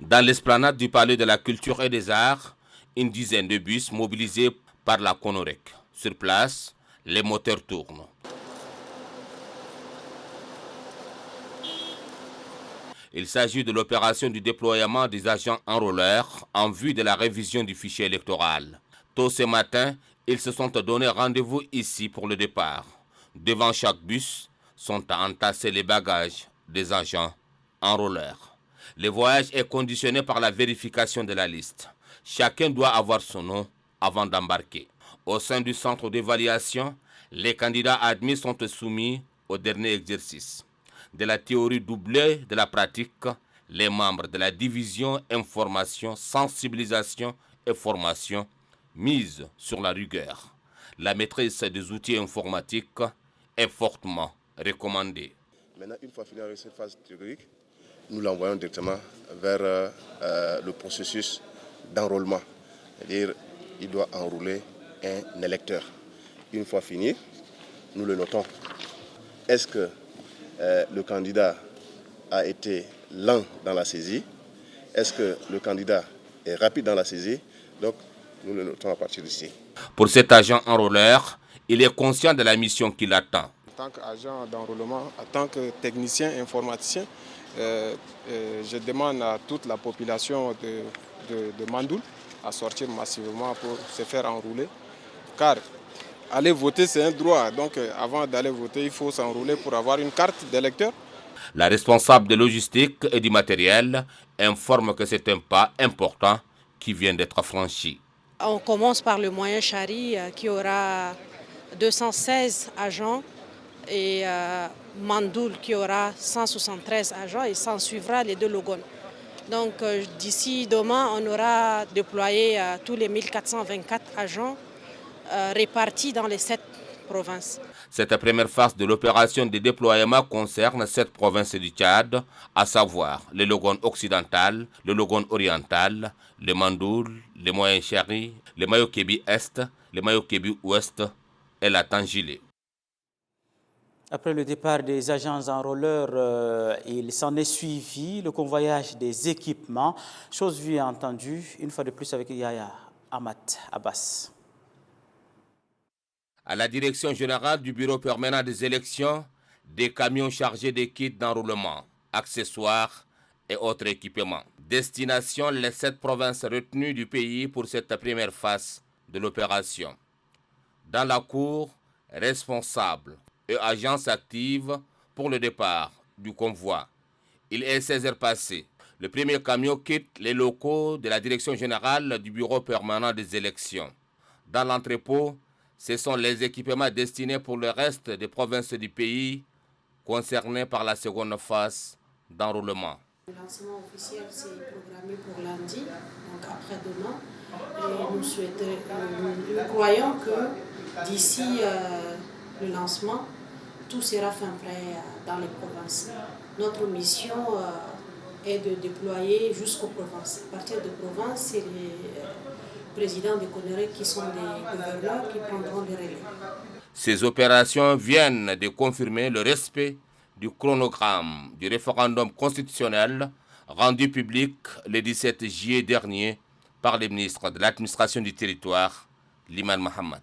Dans l'esplanade du Palais de la Culture et des Arts, une dizaine de bus mobilisés par la CONOREC. Sur place, les moteurs tournent. Il s'agit de l'opération du déploiement des agents enrôleurs en vue de la révision du fichier électoral. Tôt ce matin, ils se sont donné rendez-vous ici pour le départ. Devant chaque bus sont entassés les bagages des agents enrôleurs. Le voyage est conditionné par la vérification de la liste. Chacun doit avoir son nom avant d'embarquer. Au sein du centre d'évaluation, les candidats admis sont soumis au dernier exercice. De la théorie doublée de la pratique, les membres de la division information, sensibilisation et formation misent sur la rigueur. La maîtrise des outils informatiques est fortement recommandée. Maintenant, une fois fini avec cette phase théorique, nous l'envoyons directement vers le processus d'enrôlement. C'est-à-dire, il doit enrôler un électeur. Une fois fini, nous le notons. Est-ce que le candidat a été lent dans la saisie? Est-ce que le candidat est rapide dans la saisie? Donc, nous le notons à partir d'ici. Pour cet agent enrôleur, il est conscient de la mission qui l'attend. En tant qu'agent d'enrôlement, en tant que technicien informaticien, je demande à toute la population de Mandoul à sortir massivement pour se faire enrôler. Car aller voter, c'est un droit. Donc avant d'aller voter, il faut s'enrôler pour avoir une carte d'électeur. La responsable de logistique et du matériel informe que c'est un pas important qui vient d'être franchi. On commence par le moyen Chari qui aura 216 agents et Mandoul qui aura 173 agents et s'en suivra les deux Logon. Donc d'ici demain, on aura déployé tous les 1424 agents répartis dans les 7 provinces. Cette première phase de l'opération de déploiement concerne 7 provinces du Tchad, à savoir le Logon occidental, le Logon oriental, le Mandoul, le Moyen Chari, le Mayo-Kébi Est, le Mayo-Kébi Ouest et la Tangilé. Après le départ des agents enrôleurs, il s'en est suivi le convoyage des équipements. Chose vue et entendue, une fois de plus avec Yaya Ahmad Abbas. À la direction générale du Bureau permanent des élections, des camions chargés de kits d'enrôlement, accessoires et autres équipements. Destination les 7 provinces retenues du pays pour cette première phase de l'opération. Dans la cour, responsables et agences actives pour le départ du convoi. Il est 16h passées. Le premier camion quitte les locaux de la direction générale du Bureau permanent des élections. Dans l'entrepôt, ce sont les équipements destinés pour le reste des provinces du pays concernées par la seconde phase d'enrôlement. Le lancement officiel c'est programmé pour lundi, donc après-demain. Et nous croyons que d'ici le lancement, tout sera fin prêt dans les provinces. Notre mission est de déployer jusqu'aux provinces. À partir des provinces, c'est les présidents des CONOREC qui sont des gouverneurs qui prendront le relais. Ces opérations viennent de confirmer le respect du chronogramme du référendum constitutionnel rendu public le 17 juillet dernier par le ministre de l'administration du territoire, Liman Mohamed.